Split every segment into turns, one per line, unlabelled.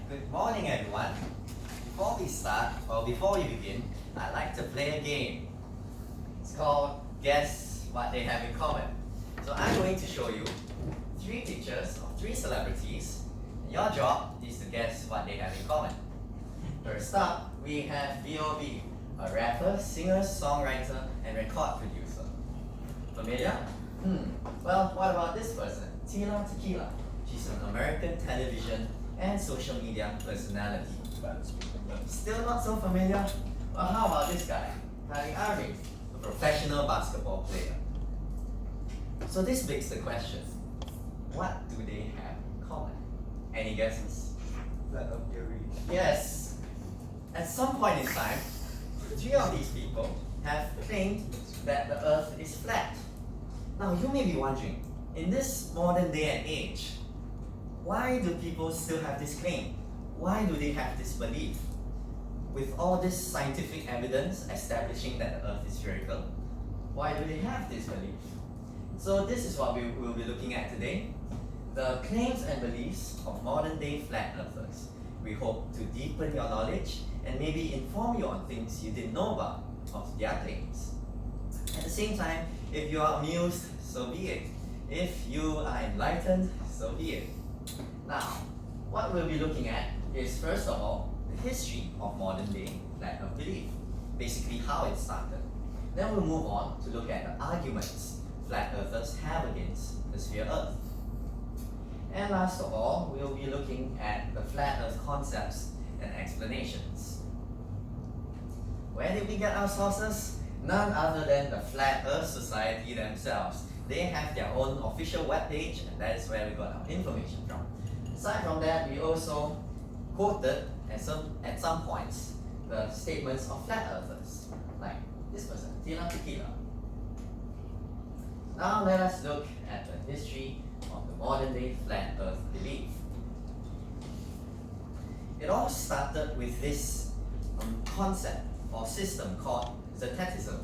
Good morning, everyone. Before we begin, I'd like to play a game. It's called Guess What They Have in Common. So I'm going to show you three pictures of three celebrities. And your job is to guess what they have in common. First up, we have Heoh, a rapper, singer, songwriter, and record producer. Familiar? Well, what about this person? Tequila. She's an American television and social media personality. Still not so familiar? Well, how about this guy? Ari, a professional basketball player. So this begs the question, what do they have in common? Any guesses?
Flat Earth theory.
Yes. At some point in time, three of these people have claimed that the Earth is flat. Now you may be wondering, in this modern day and age, why do people still have this claim? Why do they have this belief? With all this scientific evidence establishing that the Earth is spherical, why do they have this belief? So this is what we will be looking at today, the claims and beliefs of modern day flat earthers. We hope to deepen your knowledge and maybe inform you on things you didn't know about of their claims. At the same time, if you are amused, so be it. If you are enlightened, so be it. Now, what we'll be looking at is first of all, the history of modern day flat earth belief. Basically how it started. Then we'll move on to look at the arguments flat earthers have against the sphere Earth. And last of all, we'll be looking at the flat earth concepts and explanations. Where did we get our sources? None other than the Flat Earth Society themselves. They have their own official webpage, and that is where we got our information from. Aside from that, we also quoted at some points the statements of flat earthers, like this person, Tequila. Now let us look at the history of the modern day flat earth belief. It all started with this concept or system called Zetetism.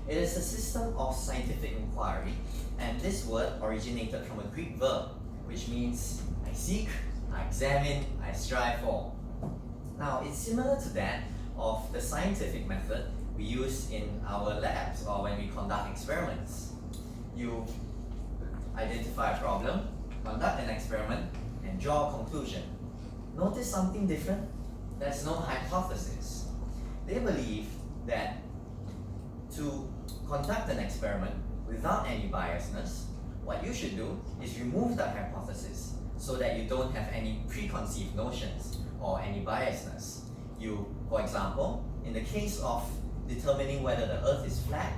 It is a system of scientific inquiry, and this word originated from a Greek verb, which means I seek, I examine, I strive for. Now, it's similar to that of the scientific method we use in our labs or when we conduct experiments. You identify a problem, conduct an experiment, and draw a conclusion. Notice something different? There's no hypothesis. They believe that to conduct an experiment without any biasness, what you should do is remove the hypothesis so that you don't have any preconceived notions or any biasness. For example, in the case of determining whether the Earth is flat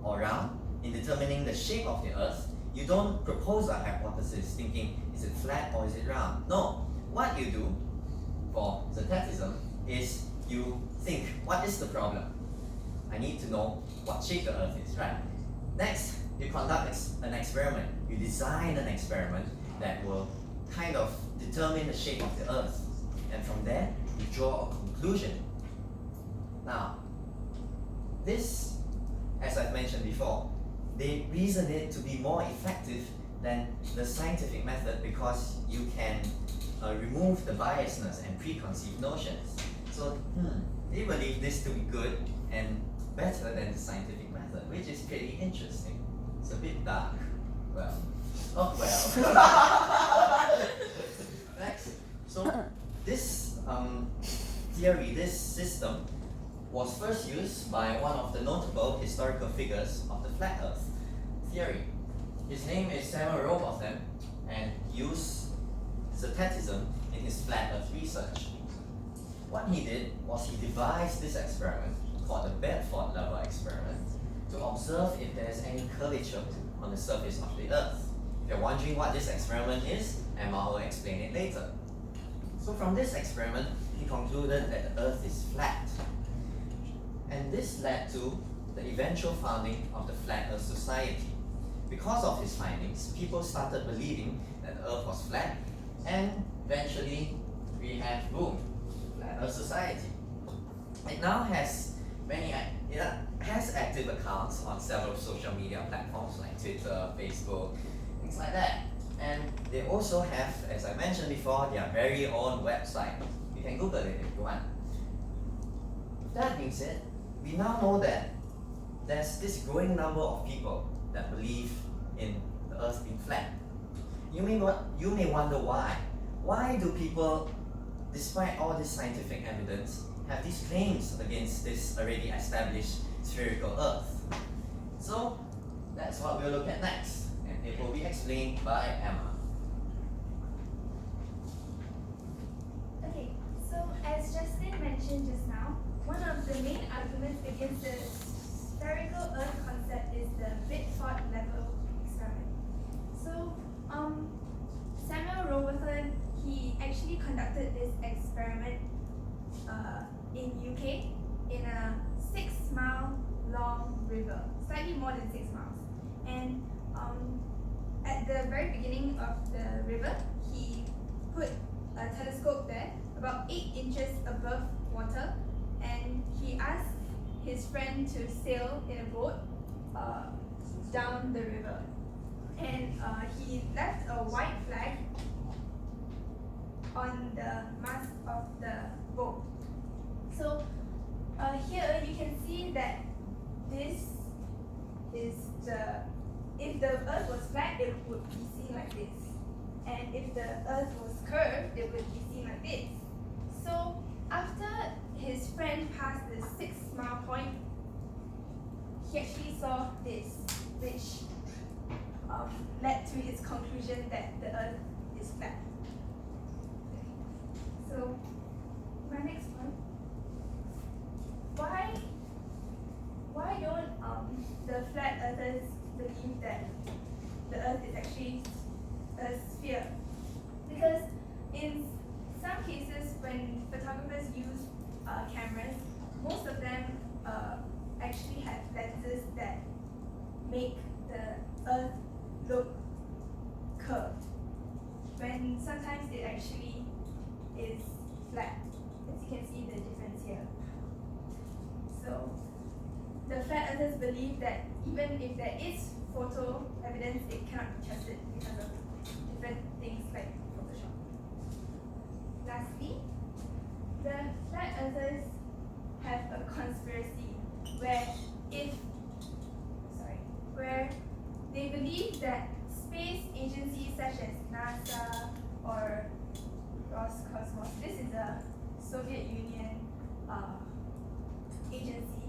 or round, in determining the shape of the Earth, you don't propose a hypothesis thinking, is it flat or is it round? No. What you do for Zetetism is you think, what is the problem? I need to know what shape the Earth is, right? Next, you conduct an experiment. You design an experiment that will kind of determine the shape of the Earth. And from there, you draw a conclusion. Now, this, as I've mentioned before, they reason it to be more effective than the scientific method because you can remove the biasness and preconceived notions. So, they believe this to be good and better than the scientific method, which is pretty interesting. It's a bit dark. Well. Next. So this theory, this system, was first used by one of the notable historical figures of the flat Earth theory. His name is Samuel Rowbotham, and he used Zetetism in his flat Earth research. What he did was he devised this experiment called the Bedford level experiment to observe if there is any curvature on the surface of the Earth. If you're wondering what this experiment is, Emma will explain it later. So from this experiment, he concluded that the Earth is flat. And this led to the eventual founding of the Flat Earth Society. Because of his findings, people started believing that the Earth was flat, and eventually we have, boom, Flat Earth Society. It now has active accounts on several social media platforms like Twitter, Facebook, things like that. And they also have, as I mentioned before, their very own website. You can Google it if you want. That being said, we now know that there's this growing number of people that believe in the earth being flat. You may wonder why. Why do people, despite all this scientific evidence, have these claims against this already established spherical earth? So that's what we'll look at next, and it will be explained by Emma.
Okay, so as Justin mentioned just now, one of the main arguments against the spherical Earth concept is the Biddeford level experiment. So, Samuel Robertson, he actually conducted this experiment in UK in a 6-mile long river, slightly more than 6 miles. And at the very beginning of the river, he put a telescope there, about 8 inches above water, and he asked his friend to sail in a boat down the river. And he left a white flag on the mast of the boat. So here you can see that this is if the earth was flat, it would be seen like this. And if the earth was curved, it would be seen like this. So after his friend passed the 6-mile point, he actually saw this, which led to his conclusion that the earth is flat. So my next point, why don't the flat earthers believe that the earth is actually a sphere? Because in some cases, when photographers use cameras, most of them actually have lenses that make the earth look curved, when sometimes it actually is flat, as you can see the difference here. So the flat earthers believe that even if there is photo evidence, it cannot be trusted because of different things like Photoshop. Lastly, the flat earthers have a conspiracy where they believe that space agencies such as NASA or Roscosmos, this is a Soviet Union agency,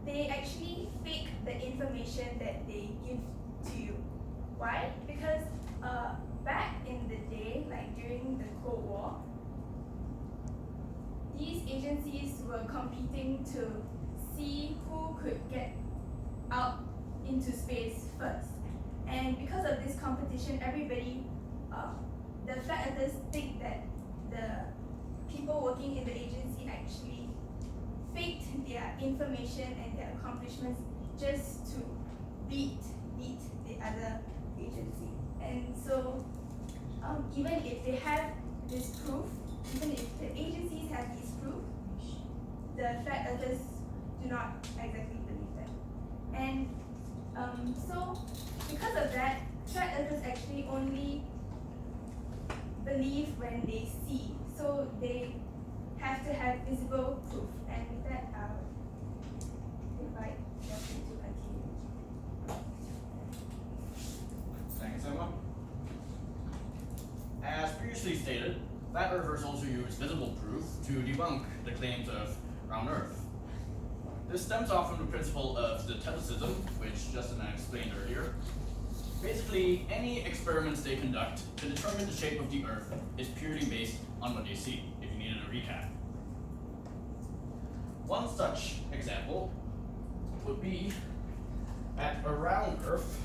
they actually fake the information that they give to you. Why? Because back in the day, like during the Cold War, these agencies were competing to see who could get out into space first. And because of this competition, everybody, the flat earthers think that the people working in the agency actually faked their information and their accomplishments just to beat the other agency. And so even if they have this proof, even if the agencies have this proof, the flat earthers do not exactly believe them. And so because of that, flat earthers actually only believe when they see. So they have to have visible proof. And with that, I'll invite Justin to continue.
Thanks, Emma. As previously stated, flat earthers also use visible proof to debunk the claims of round Earth. This stems off from the principle of statisticism, which Justin explained earlier. Basically, any experiments they conduct to determine the shape of the Earth is purely based on what they see, if you needed a recap. One such example would be at a round Earth.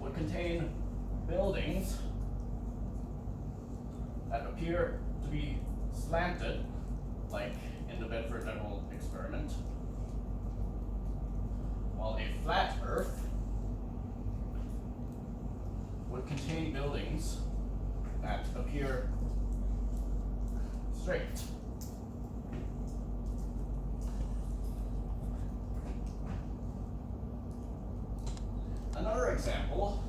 Would contain buildings that appear to be slanted, like in the Bedford level experiment, while a flat Earth would contain buildings that appear straight. example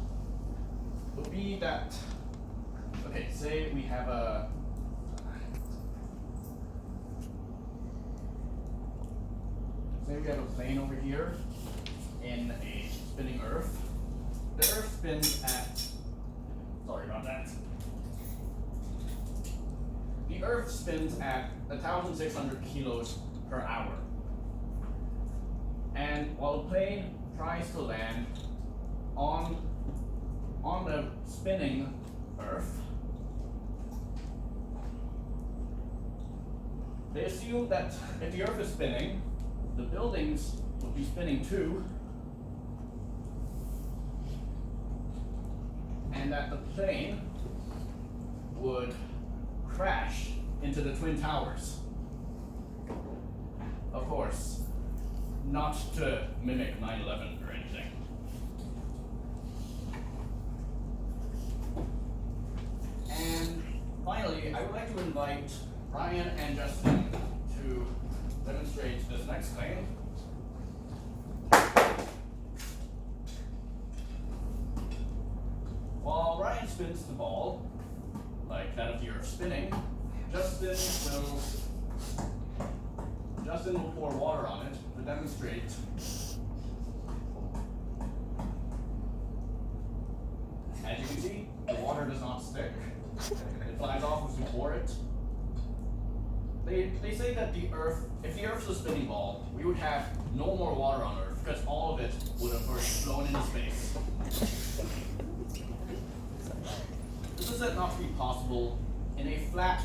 would be that, okay, say we have a plane over here in a spinning Earth. The Earth spins at, sorry about that. The Earth spins at 1,600 kilos per hour. And while the plane tries to land on the spinning Earth, they assume that if the Earth is spinning, the buildings would be spinning too, and that the plane would crash into the Twin Towers. Of course, not to mimic 9/11 or anything. And finally, I would like to invite Ryan and Justin to demonstrate this next claim. While Ryan spins the ball, like that of the Earth spinning, Justin will pour water on it to demonstrate as you can see, the water does not stick. It flies off as you pour it. They say that if the Earth was a spinning ball, we would have no more water on Earth because all of it would have already flown into space. This is said not to be possible in a flat,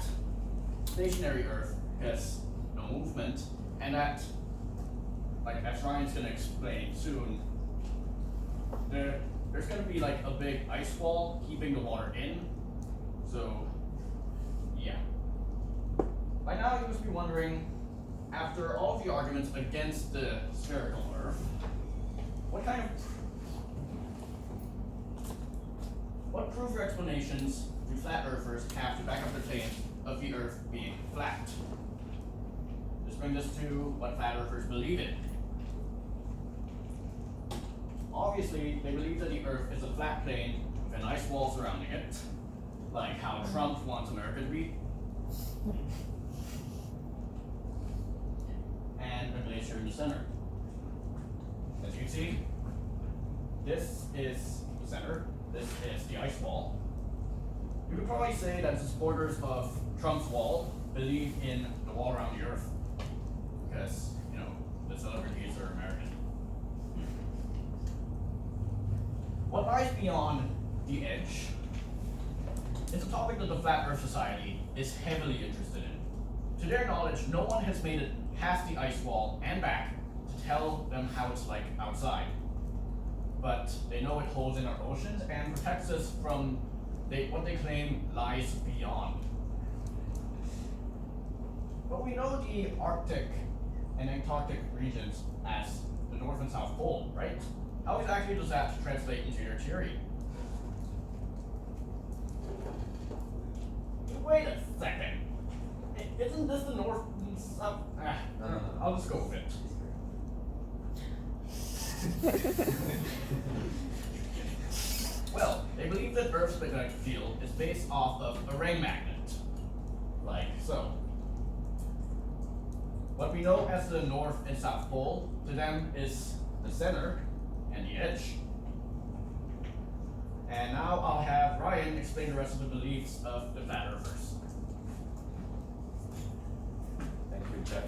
stationary Earth because no movement, and that, like as Ryan's gonna explain soon, there's gonna be like a big ice wall keeping the water in. So, yeah. By now you must be wondering, after all of the arguments against the spherical Earth, what proof or explanations do flat earthers have to back up their claim of the Earth being flat? This brings us to what flat earthers believe in. Obviously, they believe that the Earth is a flat plane with an ice wall surrounding it, like how Trump wants America to be. And a glacier in the center. As you can see, this is the center, this is the ice wall. You could probably say that the supporters of Trump's wall believe in the wall around the Earth, because, you know, the celebrities are American. What lies beyond the edge is a topic that the Flat Earth Society is heavily interested in. To their knowledge, no one has made it past the ice wall and back to tell them how it's like outside. But they know it holds in our oceans and protects us from what they claim lies beyond. But we know the Arctic and Antarctic regions as the North and South Pole, right? How exactly does that translate into your theory? Wait a second. Isn't this the North and South?
No.
I'll just go with it. Well, they believe that Earth's magnetic field is based off of a ring magnet, like so. What we know as the North and South Pole to them is the center and the edge. And now I'll have Ryan explain the rest of the beliefs of the Flat Earthers.
Thank you, Jeff.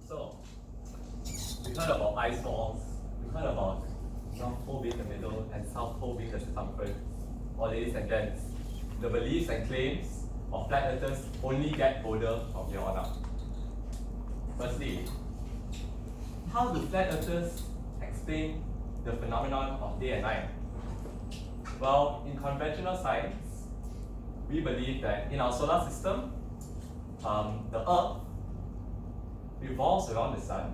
So, we heard about ice walls, we heard about North Pole being the middle and South Pole being the circumference. Well, ladies and gents, the beliefs and claims of flat earthers only get bolder from here on out. Firstly, how do flat earthers explain the phenomenon of day and night? Well, in conventional science, we believe that in our solar system, the Earth revolves around the Sun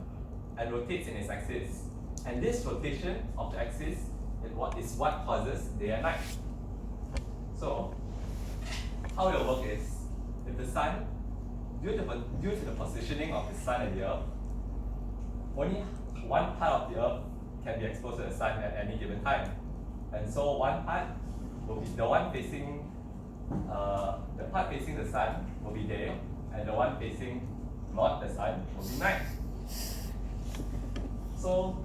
and rotates in its axis. And this rotation of the axis is what causes day and night. So, how it will work is, if the Sun, due to the positioning of the Sun and the Earth, only one part of the Earth can be exposed to the sun at any given time. And so one part will be the one facing, the part facing the sun will be day, and the one facing not the sun will be night. So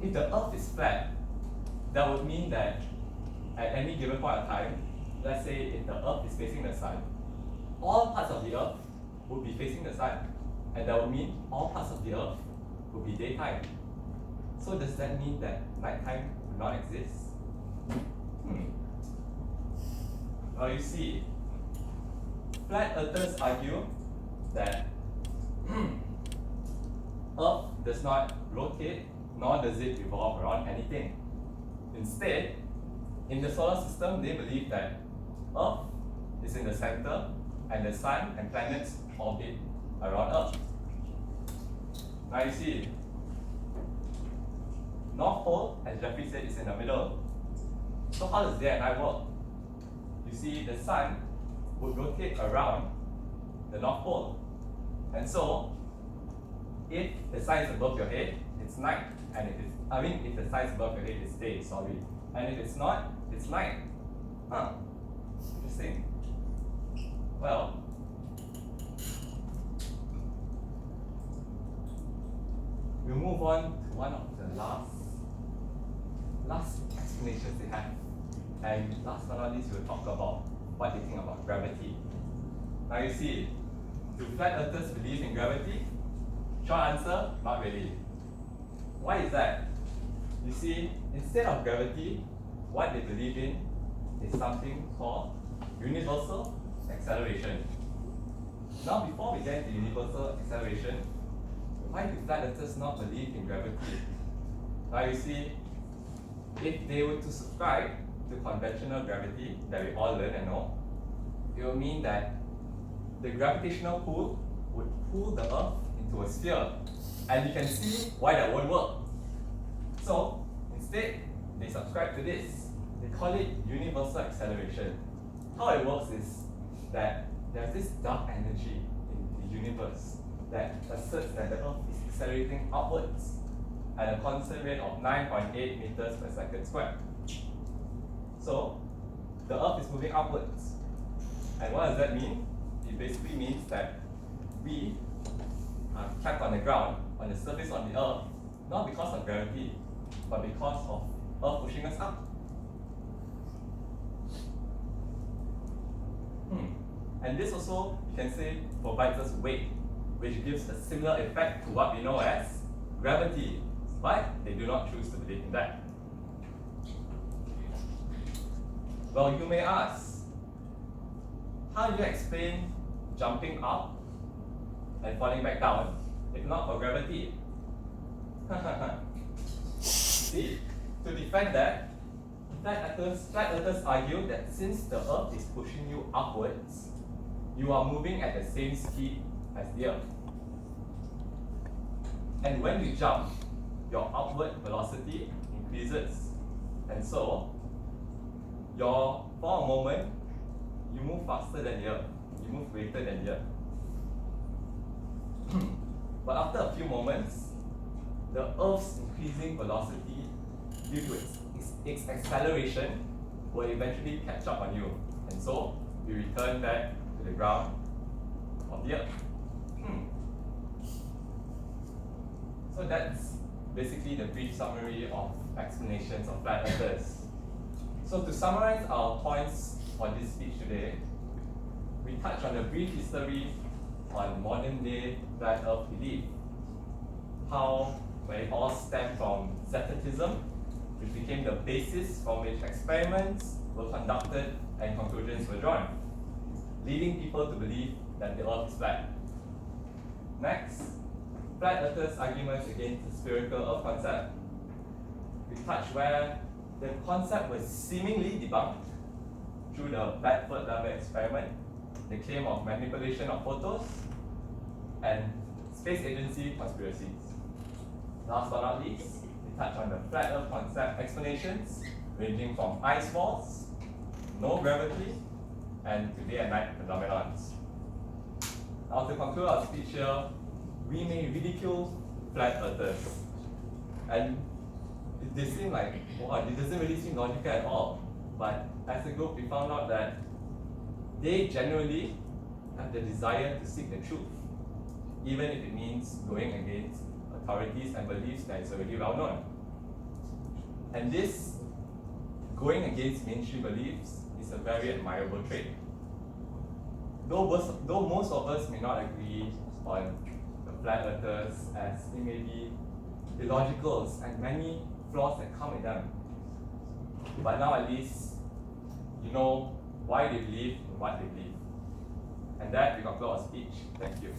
if the earth is flat, that would mean that at any given point of time, let's say if the earth is facing the sun, all parts of the earth would be facing the sun, and that would mean all parts of the earth would be daytime. So does that mean that nighttime would not exist? Well, you see, flat earthers argue that Earth does not rotate, nor does it revolve around anything. Instead, in the solar system, they believe that Earth is in the center, and the sun and planets orbit around Earth. Now you see, North Pole, as Jeffrey said, is in the middle. So how does day and night work? You see, the sun would rotate around the North Pole. And so, if the sun is above your head, it's night. And if the sun is above your head, it's day, sorry. And if it's not, it's night. Interesting. Well, we'll move on to one of the last explanations they have. And last but not least, we'll talk about what they think about gravity. Now you see, do flat earthers believe in gravity? Short answer, not really. Why is that? You see, instead of gravity, what they believe in is something called universal acceleration. Now, before we get into universal acceleration, why do flat earthers not believe in gravity? Now you see, if they were to subscribe to conventional gravity that we all learn and know, it will mean that the gravitational pull would pull the Earth into a sphere. And you can see why that won't work. So, instead, they subscribe to this. They call it universal acceleration. How it works is that there's this dark energy in the universe that asserts that the Earth is accelerating upwards at a constant rate of 9.8 meters per second squared. So, the Earth is moving upwards. And what does that mean? It basically means that we are kept on the ground, on the surface of the Earth, not because of gravity, but because of Earth pushing us up. And this also, you can say, provides us weight, which gives a similar effect to what we know as gravity, but they do not choose to believe in that. Well, you may ask, how do you explain jumping up and falling back down if not for gravity? See, to defend that, flat earthers argue that since the Earth is pushing you upwards, you are moving at the same speed as the Earth. And when you jump, your upward velocity increases. And so, for a moment, you move faster than the Earth. You move greater than the Earth. But after a few moments, the Earth's increasing velocity due to its acceleration will eventually catch up on you. And so, you return back to the ground of the Earth. So that's basically the brief summary of explanations of flat earthers. So to summarize our points for this speech today, we touch on a brief history on modern day flat earth belief. How it all stemmed from Zetetism, which became the basis from which experiments were conducted and conclusions were drawn, leading people to believe that the earth is flat. Next, flat earthers' arguments against the spherical earth concept. We touch where the concept was seemingly debunked through the Bradford level experiment, the claim of manipulation of photos, and space agency conspiracies. Last but not least, we touch on the flat earth concept explanations ranging from ice walls, no gravity, and to day and night phenomenons. Now to conclude our speech here, we may ridicule flat earthers, And they seem like, wow, it doesn't really seem logical at all. But as a group, we found out that they genuinely have the desire to seek the truth, even if it means going against authorities and beliefs that is already well known. And this going against mainstream beliefs is a very admirable trait. Though most of us may not agree on the flat earthers, as they may be illogicals and many flaws that come with them. But now at least you know why they believe in what they believe. And that we conclude our speech. Thank you.